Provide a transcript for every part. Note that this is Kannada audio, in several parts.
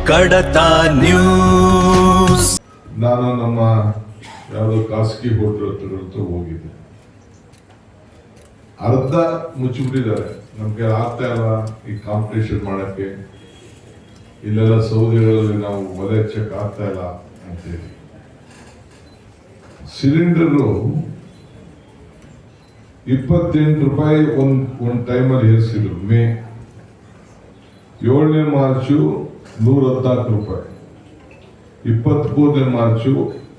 ಕಡತ ನ್ಯೂಸ್. ನಾನು ನಮ್ಮ ಯಾವುದೋ ಖಾಸಗಿ ಹೋಟೆಲ್ ಹತ್ರ ಹೋಗಿದ್ದೆ. ಅರ್ಧ ಮುಚ್ಚಿಬಿಟ್ಟಿದ್ದಾರೆ. ನಮ್ಗೆ ಆಗ್ತಾ ಇಲ್ಲ ಈ ಕಾಂಪಿಟೇಷನ್ ಮಾಡಕ್ಕೆ. ಇಲ್ಲೆಲ್ಲ ಸೌದೆಗಳಲ್ಲಿ ನಾವು ಒಲೆ ಚೆಕ್ ಆಗ್ತಾ ಇಲ್ಲ ಅಂತೇಳಿ ಸಿಲಿಂಡರು 28 ರೂಪಾಯಿ ಒಂದು ಟೈಮಲ್ಲಿ ಏರಿಸಿದ್ರು. ಮೇ 7ನೇ ಮಾರ್ಚು 114 ರೂಪಾಯಿ, 23ನೇ ಮಾರ್ಚು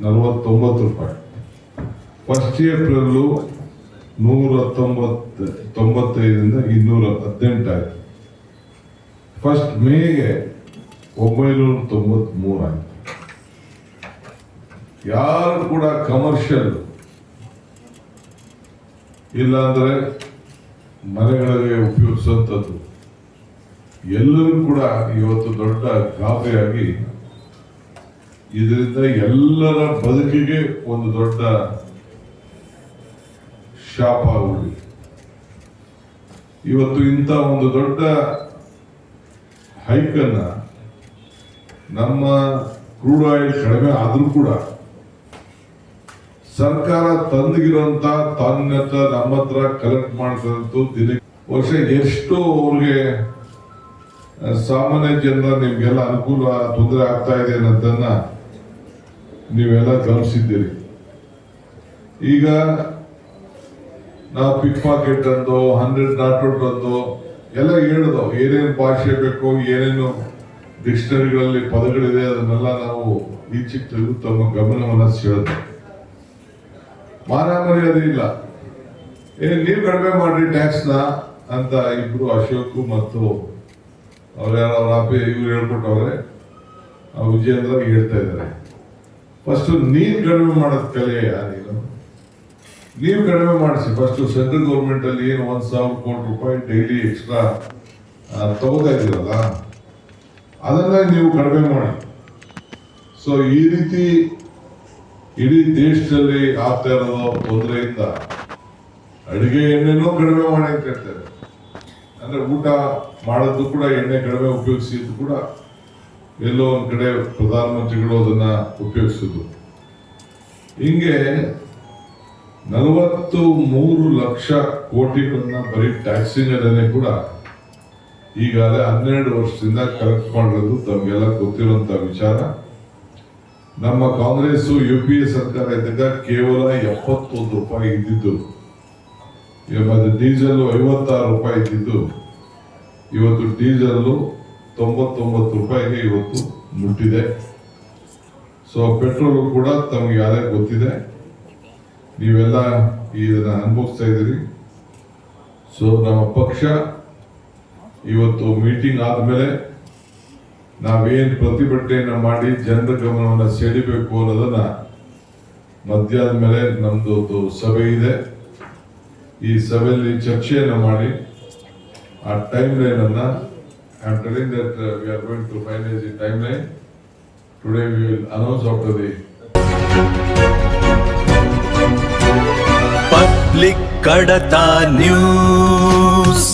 49 ರೂಪಾಯಿ, 1 ಏಪ್ರಿಲ್ 195ರಿಂದ 218 ಆಯ್ತು. 1 ಮೇಗೆ 993 ಆಯ್ತು. ಯಾರು ಕೂಡ ಕಮರ್ಷಿಯಲ್ ಇಲ್ಲಾಂದ್ರೆ ಮನೆಗಳಿಗೆ ಉಪಯೋಗಿಸುವಂಥದ್ದು ಎಲ್ಲರೂ ಕೂಡ ಇವತ್ತು ದೊಡ್ಡ ಗಾಬರಿಯಾಗಿ ಇದರಿಂದ ಎಲ್ಲರ ಬದುಕಿಗೆ ಒಂದು ದೊಡ್ಡ ಶಾಪ ಆಗುವುದು. ಇವತ್ತು ಇಂಥ ಒಂದು ದೊಡ್ಡ ಹೈಕನ್ನ ನಮ್ಮ ಕ್ರೂಡ್ ಆಯಿಲ್ ಕಡಿಮೆ ಆದ್ರೂ ಕೂಡ ಸರ್ಕಾರ ತಂದಿಗಿರುವಂತ ತನ್ನತ್ರ ನಮ್ಮ ಹತ್ರ ಕಲೆಕ್ಟ್ ಮಾಡ್ತದಂತೂ ದಿನ ವರ್ಷ ಎಷ್ಟು ಅವ್ರಿಗೆ ಸಾಮಾನ್ಯ ಜನರ ನಿಮ್ಗೆಲ್ಲ ಅನುಕೂಲ ತೊಂದರೆ ಆಗ್ತಾ ಇದೆ ಅನ್ನೋದನ್ನ ನೀವೆಲ್ಲ ಗಮನಿಸಿದ್ದೀರಿ. ಈಗ ನಾವು ಪಿಕ್ ಪಾಕೆಟ್ ಅಂದು 100 ನಾಟ್ ಅಂದು ಎಲ್ಲ ಹೇಳಿದೋ ಏನೇನು ಭಾಷೆ ಬೇಕು, ಏನೇನು ಡಿಕ್ಷನರಿಗಳಲ್ಲಿ ಪದಗಳಿದೆ ಅದನ್ನೆಲ್ಲ ನಾವು ಈಚೆಗೆ ತೆಗೆದು ತಮ್ಮ ಗಮನವನ್ನ ಸೆಳೆದ. ಮಾನ ಮರ್ಯಾದೆ ಇಲ್ಲ. ನೀವು ಕಡಿಮೆ ಮಾಡ್ರಿ ಟ್ಯಾಕ್ಸ್ ನ ಅಂತ ಇಬ್ರು ಅಶೋಕ್ ಮತ್ತು ಅವ್ರ ಇವ್ರು ಹೇಳ್ಕೊಟ್ಟವ್ರೆ, ವಿಜಯೇಂದ್ರ ಹೇಳ್ತಾ ಇದ್ದಾರೆ. ಫಸ್ಟ್ ನೀವ್ ಕಡಿಮೆ ಮಾಡೋದ್ ಕಲೆಯ ನೀವು ಕಡಿಮೆ ಮಾಡಿಸಿ. ಫಸ್ಟ್ ಸೆಂಟ್ರಲ್ ಗೌರ್ಮೆಂಟ್ ಅಲ್ಲಿ ಏನು 1,000 ಕೋಟಿ ರೂಪಾಯಿ ಡೈಲಿ ಎಕ್ಸ್ಟ್ರಾ ತಗೋತಾ ಇದ್ದೀರಲ್ಲ ಅದನ್ನ ನೀವು ಕಡಿಮೆ ಮಾಡಿ. ಸೊ ಈ ರೀತಿ ಇಡೀ ದೇಶದಲ್ಲಿ ಆಗ್ತಾ ಇರೋದು ತೊಂದರೆಯಿಂದ ಅಡಿಗೆ ಎಣ್ಣೆನೂ ಕಡಿಮೆ ಮಾಡಿ ಅಂತ ಹೇಳ್ತಾರೆ. ಅಂದ್ರೆ ಊಟ ಮಾಡೋದು ಕೂಡ ಎಣ್ಣೆ ಕಡಿಮೆ ಉಪಯೋಗಿಸಿದ್ದು ಕೂಡ ಎಲ್ಲೋ ಒಂದ್ ಕಡೆ ಪ್ರಧಾನಮಂತ್ರಿಗಳು ಅದನ್ನ ಉಪಯೋಗಿಸಿದ್ರು. ಹಿಂಗೆ 43 ಲಕ್ಷ ಕೋಟಿಗಳನ್ನ ಬರೀ ಟ್ಯಾಕ್ಸಿಂಗ್ ಅಲ್ಲೇ ಕೂಡ ಈಗಾಗಲೇ 12 ವರ್ಷದಿಂದ ಕಲೆಕ್ಟ್ ಮಾಡಿರೋದು ತಮಗೆಲ್ಲ ಗೊತ್ತಿರುವಂತ ವಿಚಾರ. ನಮ್ಮ ಕಾಂಗ್ರೆಸ್ UPA ಸರ್ಕಾರ ಇದ್ದಾಗ ಕೇವಲ 71 ರೂಪಾಯಿ ಇದ್ದಿದ್ದು, ಮತ್ತೆ ಡೀಸೆಲ್ 56 ರೂಪಾಯಿ ಇದ್ದಿದ್ದು, ಇವತ್ತು ಡೀಸೆಲ್ 99 ರೂಪಾಯಿಗೆ ಇವತ್ತು ಮುಟ್ಟಿದೆ. ಸೊ ಪೆಟ್ರೋಲ್ ಕೂಡ ತಮ್ಗೆ ಯಾರೇ ಗೊತ್ತಿದೆ, ನೀವೆಲ್ಲ ಇದನ್ನ ಅನುಭವಿಸ್ತಾ ಇದ್ದೀರಿ. ಸೊ ನಮ್ಮ ಪಕ್ಷ ಇವತ್ತು ಮೀಟಿಂಗ್ ಆದ್ಮೇಲೆ ನಾವೇನ್ ಪ್ರತಿಭಟನೆಯನ್ನ ಮಾಡಿ ಜನರ ಗಮನವನ್ನ ಸೆಳಿಬೇಕು ಅನ್ನೋದನ್ನ ಮಧ್ಯಾಹ್ನ ಮೇಲೆ ನಮ್ದು ಒಂದು ಸಭೆ ಇದೆ. ಈ ಸಭೆಯಲ್ಲಿ ಚರ್ಚೆಯನ್ನ ಮಾಡಿ ಆ ಟೈಮ್ ಲೈನ್ ಅನ್ನ I am telling that we are going to finalize the timeline. Today we will announce after the public ಕಡತ ನ್ಯೂಸ್.